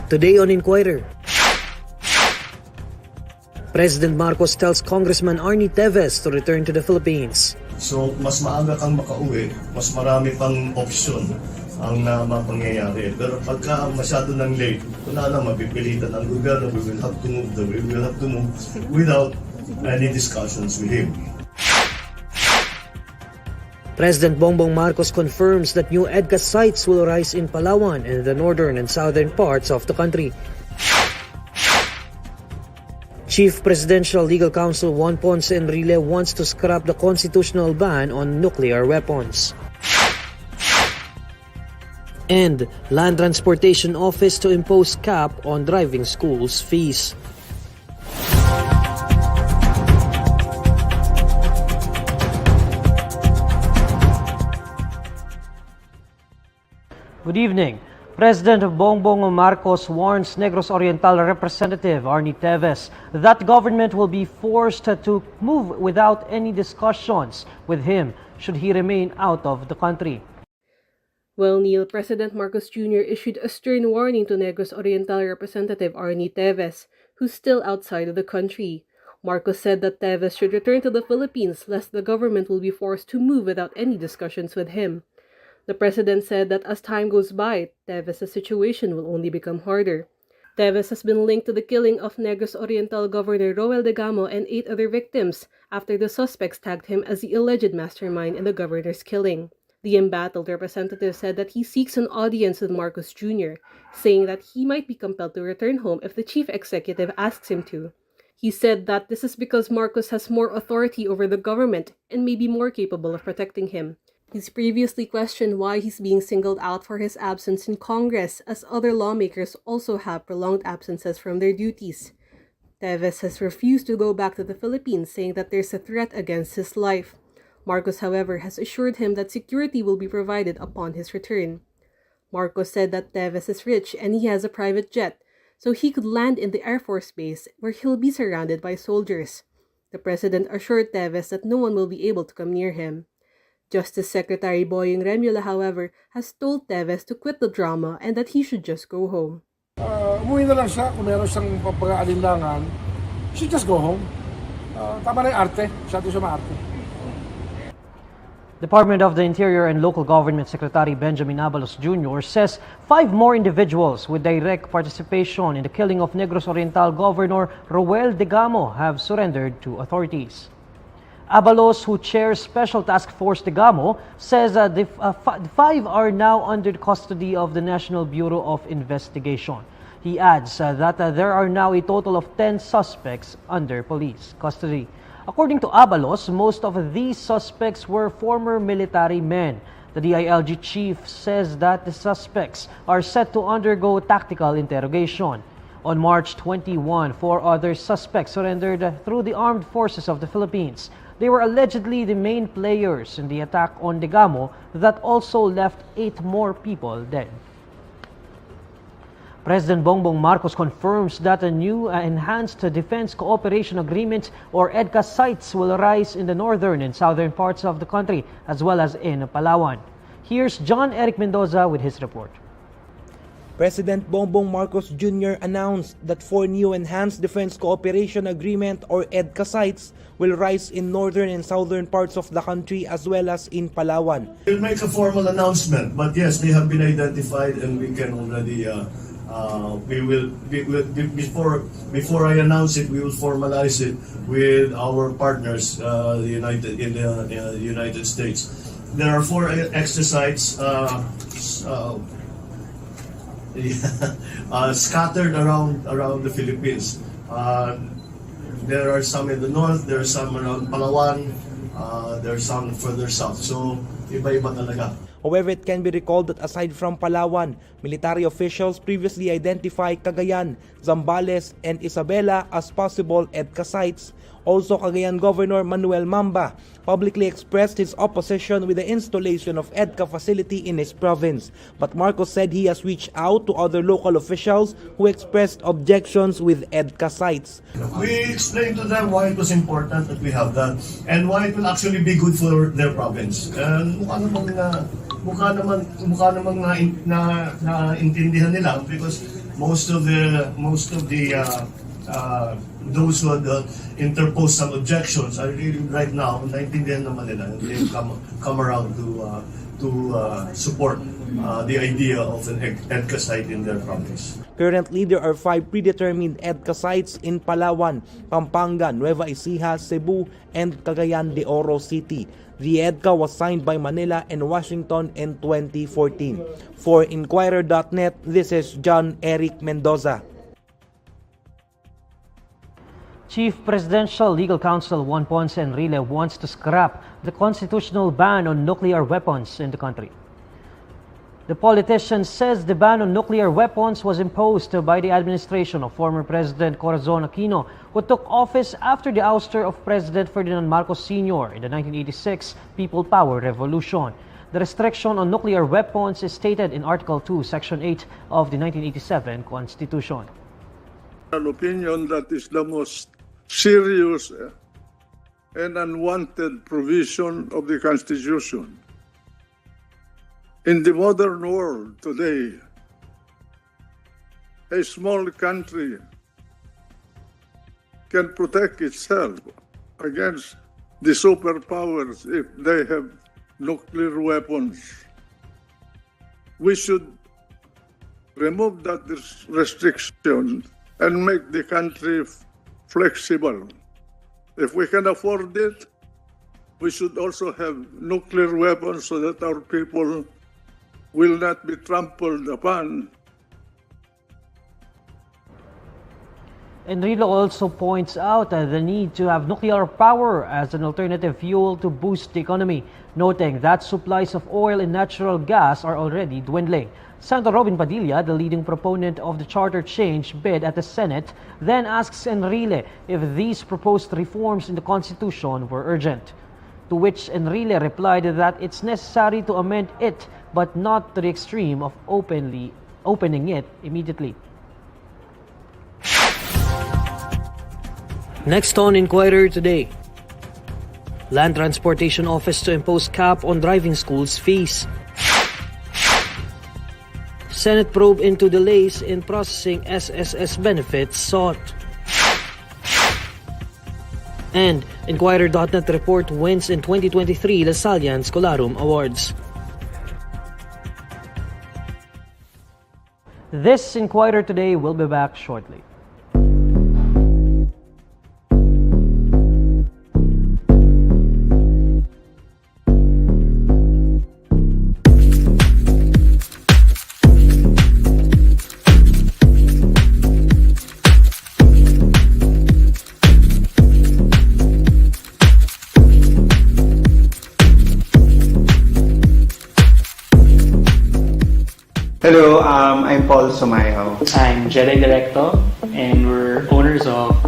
Today on Inquirer, President Marcos tells Congressman Teves to return to the Philippines. So, mas maaga kang makauwi, mas marami pang option ang mapangyayari. Pero pagka masyado ng late, wala na, mapipilitan ang gobyerno, we will have to move without any discussions with him. President Bongbong Marcos confirms that new Edca sites will rise in Palawan and the northern and southern parts of the country. Chief Presidential Legal Counsel Juan Ponce Enrile wants to scrap the constitutional ban on nuclear weapons. And Land Transportation Office to impose cap on driving schools fees. Good evening. President Bongbong Marcos warns Negros Oriental Representative Teves that government will be forced to move without any discussions with him should he remain out of the country. Well, Neil, President Marcos Jr. issued a stern warning to Negros Oriental Representative Teves, who's still outside of the country. Marcos said that Teves should return to the Philippines lest the government will be forced to move without any discussions with him. The president said that as time goes by, Teves' situation will only become harder. Teves has been linked to the killing of Negros Oriental Governor Degamo and 8 other victims after the suspects tagged him as the alleged mastermind in the governor's killing. The embattled representative said that he seeks an audience with Marcos Jr., saying that he might be compelled to return home if the chief executive asks him to. He said that this is because Marcos has more authority over the government and may be more capable of protecting him. He's previously questioned why he's being singled out for his absence in Congress, as other lawmakers also have prolonged absences from their duties. Teves has refused to go back to the Philippines, saying that there's a threat against his life. Marcos, however, has assured him that security will be provided upon his return. Marcos said that Teves is rich and he has a private jet, so he could land in the Air Force Base where he'll be surrounded by soldiers. The president assured Teves that no one will be able to come near him. Justice Secretary Boying Remulla, however, has told Teves to quit the drama and that he should just go home. Umuwi na lang siya kung meron siyang pagkaalinlangan. She should just go home. Tama na yung arte. Siya maarte. Department of the Interior and Local Government Secretary Benjamin Abalos Jr. says 5 more individuals with direct participation in the killing of Negros Oriental Governor Degamo have surrendered to authorities. Abalos, who chairs Special Task Force Degamo, says the 5 are now under the custody of the National Bureau of Investigation. He adds that there are now a total of 10 suspects under police custody. According to Abalos, most of these suspects were former military men. The DILG chief says that the suspects are set to undergo tactical interrogation. On March 21, 4 other suspects surrendered through the Armed Forces of the Philippines. They were allegedly the main players in the attack on Degamo that also left 8 more people dead. President Bongbong Marcos confirms that a new Enhanced Defense Cooperation Agreement or Edca sites will rise in the northern and southern parts of the country as well as in Palawan. Here's John Eric Mendoza with his report. President Bongbong Marcos Jr. announced that 4 new Enhanced Defense Cooperation Agreement or Edca sites will rise in northern and southern parts of the country as well as in Palawan. We'll make a formal announcement, but yes, they have been identified and we can already before I announce it, we will formalize it with our partners in the United States. There are 4 extra sites scattered around the Philippines. There are some in the north, there are some around Palawan, there are some further south. So, iba-iba talaga. However, it can be recalled that aside from Palawan, military officials previously identified Cagayan, Zambales, and Isabela as possible Edca sites. Also, Cagayan Governor Manuel Mamba publicly expressed his opposition with the installation of Edca facility in his province. But Marcos said he has reached out to other local officials who expressed objections with Edca sites. We explained to them why it was important that we have that and why it will actually be good for their province. And mukha naman naintindihan nila because most of the those who had interposed some objections are really right now naintindihan naman nila. They've come around to support the idea of an Edca site in their province. Currently, there are 5 predetermined Edca sites in Palawan, Pampanga, Nueva Ecija, Cebu, and Cagayan de Oro City. The Edca was signed by Manila and Washington in 2014. For INQUIRER.net, this is John Eric Mendoza. Chief Presidential Legal Counsel Juan Ponce Enrile wants to scrap the constitutional ban on nuclear weapons in the country. The politician says the ban on nuclear weapons was imposed by the administration of former President Corazon Aquino, who took office after the ouster of President Ferdinand Marcos Sr. in the 1986 People Power Revolution. The restriction on nuclear weapons is stated in Article 2, Section 8 of the 1987 Constitution. An opinion that is the most serious and unwanted provision of the Constitution. In the modern world today, a small country can protect itself against the superpowers if they have nuclear weapons. We should remove that restriction and make the country flexible. If we can afford it, we should also have nuclear weapons so that our people will not be trampled upon. Enrile also points out the need to have nuclear power as an alternative fuel to boost the economy, noting that supplies of oil and natural gas are already dwindling. Senator Robin Padilla, the leading proponent of the charter change bid at the Senate, then asks Enrile if these proposed reforms in the Constitution were urgent. To which Enrile replied that it's necessary to amend it, but not to the extreme of opening it immediately. Next on Inquirer Today, Land Transportation Office to impose cap on driving schools fees. Senate probe into delays in processing SSS benefits sought. And INQUIRER.net report wins in 2023 Lasallian Scholarum Awards. This Inquirer Today will be back shortly. Hello, I'm Paul Sumayo. I'm Jedi Directo, and we're owners of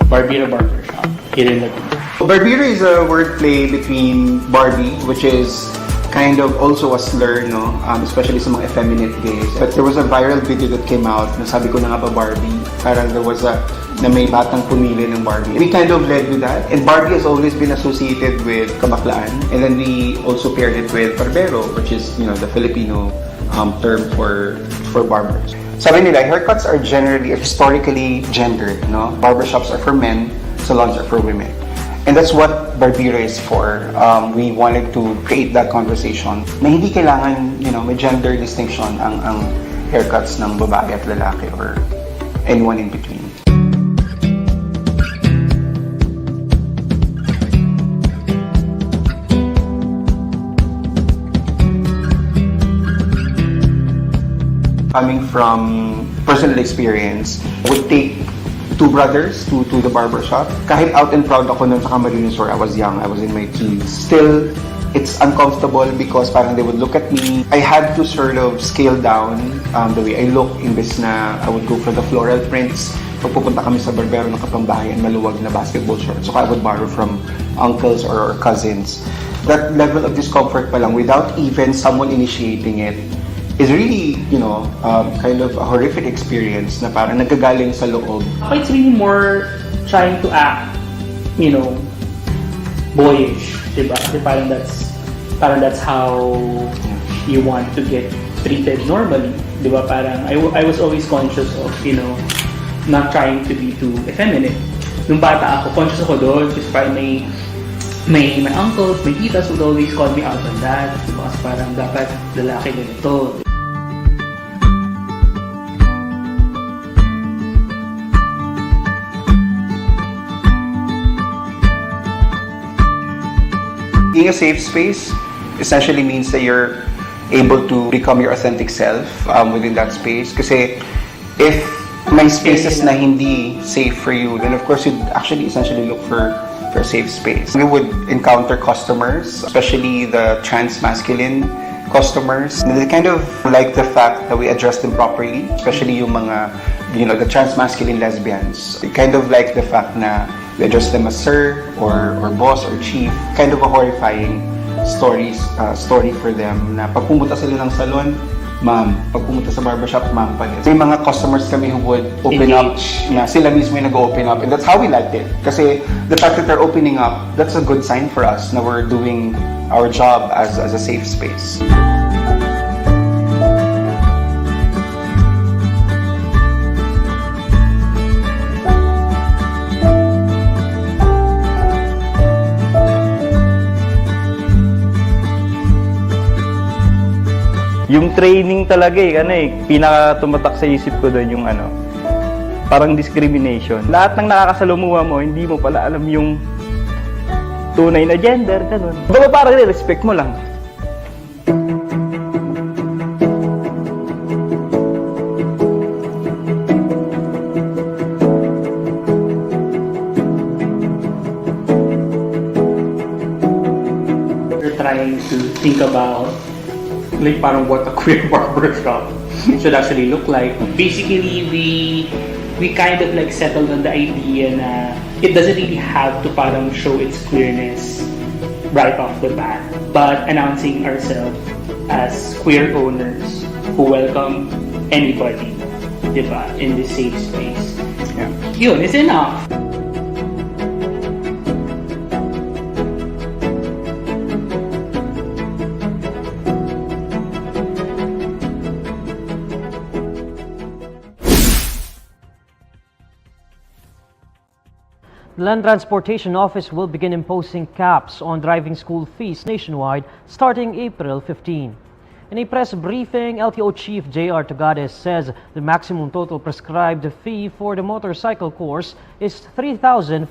Barbershop here in Degamo. Barbero is a wordplay between Barbie, which is kind of also a slur, no? Especially sa mga effeminate gays. But there was a viral video that came out na sabi ko na nga ba Barbie? Parang there was a na may batang pumili ng Barbie. We kind of led with that. And Barbie has always been associated with kabaklaan. And then we also paired it with Barbero, which is, the Filipino term for barbers. Sabi nila, haircuts are generally historically gendered, no? Barbershops are for men, salons are for women. And that's what Barbero is for. We wanted to create that conversation na hindi kailangan, may gender distinction ang haircuts ng babae at lalaki or anyone in between. Coming from personal experience, would take two brothers to the barbershop. Kahit out and proud ako nun sa Camarines where I was young, I was in my teens. Still, it's uncomfortable because parang they would look at me. I had to sort of scale down the way I look imbes na I would go for the floral prints. Pag pupunta kami sa barbero ng kapambahay and maluwag na basketball shorts. So I would borrow from uncles or cousins. That level of discomfort pa lang without even someone initiating it is really, kind of a horrific experience na parang nagagaling sa loob. It's really more trying to act, boyish, diba? Parang that's how you want to get treated normally. Di ba? Parang, I was always conscious of, not trying to be too effeminate. Nung bata ako, conscious ako doon kasi parang may uncles, may titas would always call me out on that. Kasi parang dapat lalaki ganito. Being a safe space essentially means that you're able to become your authentic self within that space. Kasi if may spaces na hindi safe for you, then of course you'd actually essentially look for a safe space. We would encounter customers, especially the trans-masculine customers. They kind of like the fact that we address them properly, especially yung mga, the trans-masculine lesbians. They kind of like the fact na we address them as sir or boss or chief. Kind of a horrifying story for them na pag pumunta sila ng salon, ma'am. Pag pumunta sa barbershop, ma'am pa din. May mga customers kami who would open up na sila mismo yung nag-open up. And that's how we liked it. Kasi the fact that they're opening up, that's a good sign for us na we're doing our job as a safe space. Yung training talaga pinaka tumatak sa isip ko doon yung parang discrimination. Lahat ng nakakasalumuha mo, hindi mo pala alam yung tunay na gender, ganun. Baga parang respect mo lang. We're trying to think about like parang what a queer barbershop should actually look like. Basically, we kind of like settled on the idea na it doesn't really have to parang show its queerness right off the bat, but announcing ourselves as queer owners who welcome anybody, diba, in this safe space. Yeah. Yun, it's enough. The Land Transportation Office will begin imposing caps on driving school fees nationwide starting April 15. In a press briefing, LTO Chief J.R. Tagades says the maximum total prescribed fee for the motorcycle course is 3,500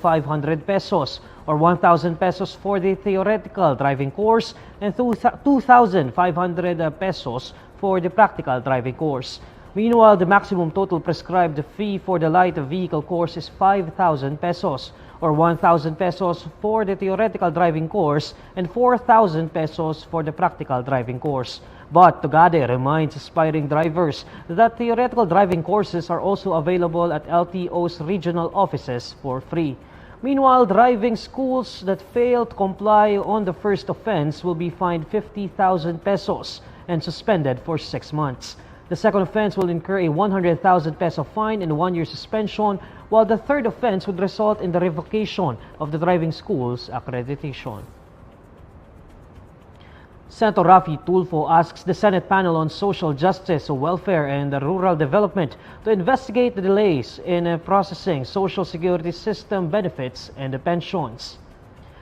pesos or 1,000 pesos for the theoretical driving course and 2,500 pesos for the practical driving course. Meanwhile, the maximum total prescribed fee for the light vehicle course is 5,000 pesos or 1,000 pesos for the theoretical driving course and 4,000 pesos for the practical driving course. But Tagade reminds aspiring drivers that theoretical driving courses are also available at LTO's regional offices for free. Meanwhile, driving schools that fail to comply on the first offense will be fined 50,000 pesos and suspended for 6 months. The second offense will incur a 100,000 peso fine and 1-year suspension, while the third offense would result in the revocation of the driving school's accreditation. Senator Rafi Tulfo asks the Senate panel on social justice, welfare, and rural development to investigate the delays in processing social security system benefits and pensions.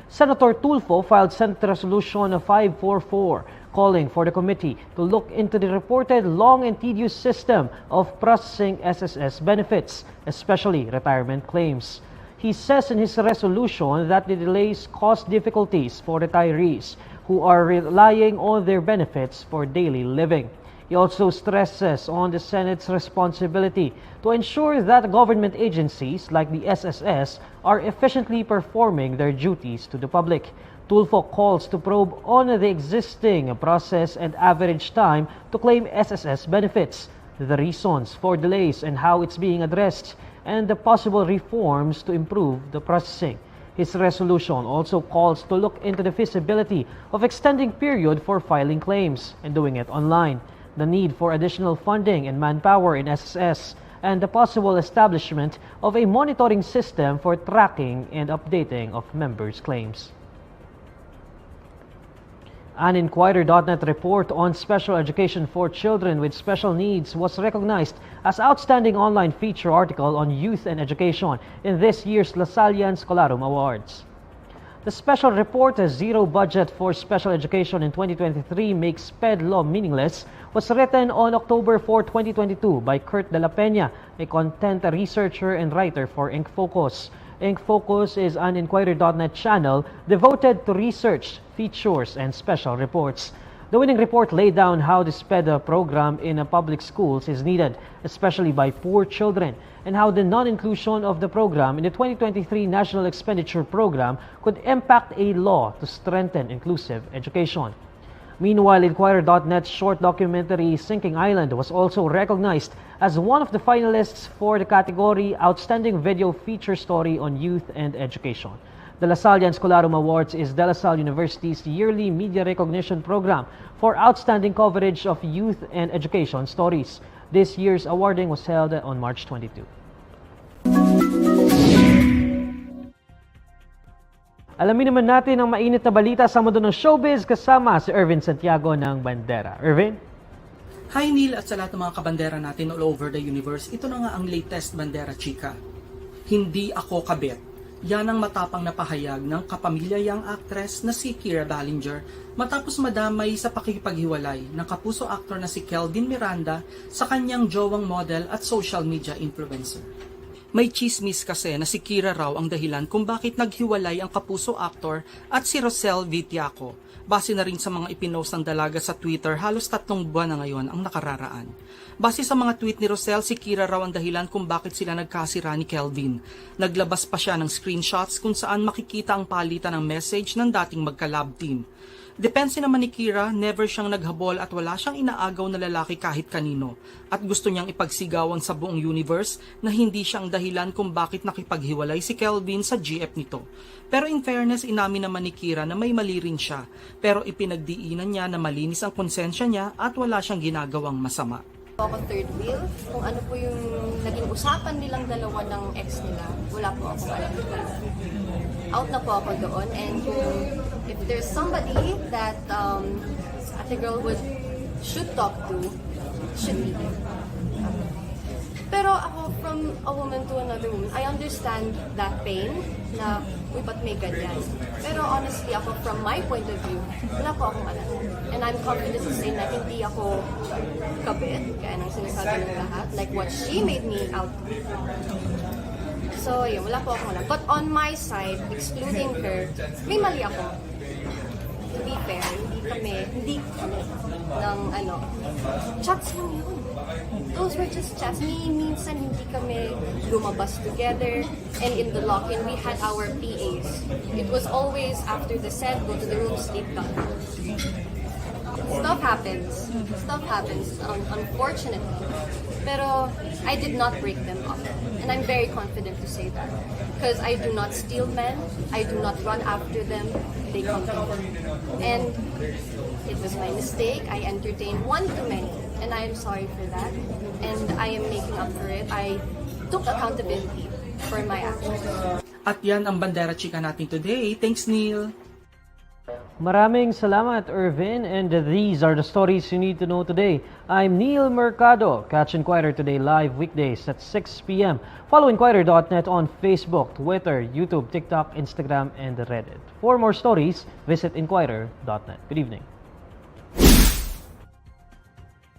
Senator Tulfo filed Senate Resolution 544 calling for the committee to look into the reported long and tedious system of processing SSS benefits, especially retirement claims. He says in his resolution that the delays cause difficulties for retirees who are relying on their benefits for daily living. He also stresses on the Senate's responsibility to ensure that government agencies like the SSS are efficiently performing their duties to the public. Tulfo calls to probe on the existing process and average time to claim SSS benefits, the reasons for delays and how it's being addressed, and the possible reforms to improve the processing. His resolution also calls to look into the feasibility of extending period for filing claims and doing it online, the need for additional funding and manpower in SSS, and the possible establishment of a monitoring system for tracking and updating of members' claims. An INQUIRER.net report on special education for children with special needs was recognized as outstanding online feature article on youth and education in this year's Lasallian Scholarum Awards. The special report, Zero Budget for Special Education in 2023 Makes SPED Law Meaningless, was written on October 4, 2022 by Kurt de la Peña, a content researcher and writer for INQFocus. INQFocus is an INQUIRER.net channel devoted to research, features, and special reports. The winning report laid down how the SPED program in public schools is needed, especially by poor children, and how the non-inclusion of the program in the 2023 National Expenditure Program could impact a law to strengthen inclusive education. Meanwhile, INQUIRER.net's short documentary Sinking Island was also recognized as one of the finalists for the category Outstanding Video Feature Story on Youth and Education. The Lasallian Scholarum Awards is De La Salle University's yearly media recognition program for outstanding coverage of youth and education stories. This year's awarding was held on March 22. Alamin naman natin ang mainit na balita sa mundo ng showbiz kasama si Ervin Santiago ng Bandera. Ervin? Hi Neil at sa lahat ng mga kabandera natin all over the universe. Ito na nga ang latest Bandera Chika. Hindi ako kabit. Yan ang matapang na pahayag ng kapamilyayang actress na si Kira Ballinger matapos madamay sa pakikipaghiwalay ng kapuso actor na si Kelvin Miranda sa kanyang jowang model at social media influencer. May chismis kasi na si Kira raw ang dahilan kung bakit naghiwalay ang kapuso actor at si Rosel Vitiaco. Base na rin sa mga ipinost ng dalaga sa Twitter, halos 3 buwan na ngayon ang nakararaan. Base sa mga tweet ni Rosel, si Kira raw ang dahilan kung bakit sila nagkasira ni Kelvin. Naglabas pa siya ng screenshots kung saan makikita ang palitan ng message ng dating magka-lab team. Depense naman ni Kira, never siyang naghabol at wala siyang inaagaw na lalaki kahit kanino. At gusto niyang ipagsigawan sa buong universe na hindi siyang dahilan kung bakit nakipaghiwalay si Kelvin sa GF nito. Pero in fairness, inamin naman ni Kira na may mali rin siya. Pero ipinagdiinan niya na malinis ang konsensya niya at wala siyang ginagawang masama. Ako third wheel, kung ano po yung naging usapan nilang dalawa ng ex nila, wala po akong alam. Out na po ako doon, and if there's somebody that Ate Girl should talk to, should be there. Pero ako, from a woman to another woman, I understand that pain na, uy, ba't may ganyan? Pero honestly, ako, from my point of view, wala po akong alam. And I'm confident to say na hindi ako kabit, kaya nang sinasabi ng lahat, like what she made me out. So, yun, wala po akong alam. But on my side, excluding her, may mali ako. To be fair, hindi kami ng chats lang yun. Those were just chats. Minsan hindi kami lumabas together. And in the lock-in, we had our PAs. It was always after the set, go to the room, sleep down. Stuff happens. Unfortunately. Pero I did not break them up. And I'm very confident to say that. Because I do not steal men. I do not run after them. They come to me. And it was my mistake. I entertained one too many. And I am sorry for that. And I am making up for it. I took accountability for my actions. At yan ang Bandera Chika natin today. Thanks, Neil. Maraming salamat, Ervin, and these are the stories you need to know today. I'm Neil Mercado. Catch Inquirer Today live weekdays at 6 p.m. Follow INQUIRER.net on Facebook, Twitter, YouTube, TikTok, Instagram, and Reddit. For more stories, visit INQUIRER.net. Good evening.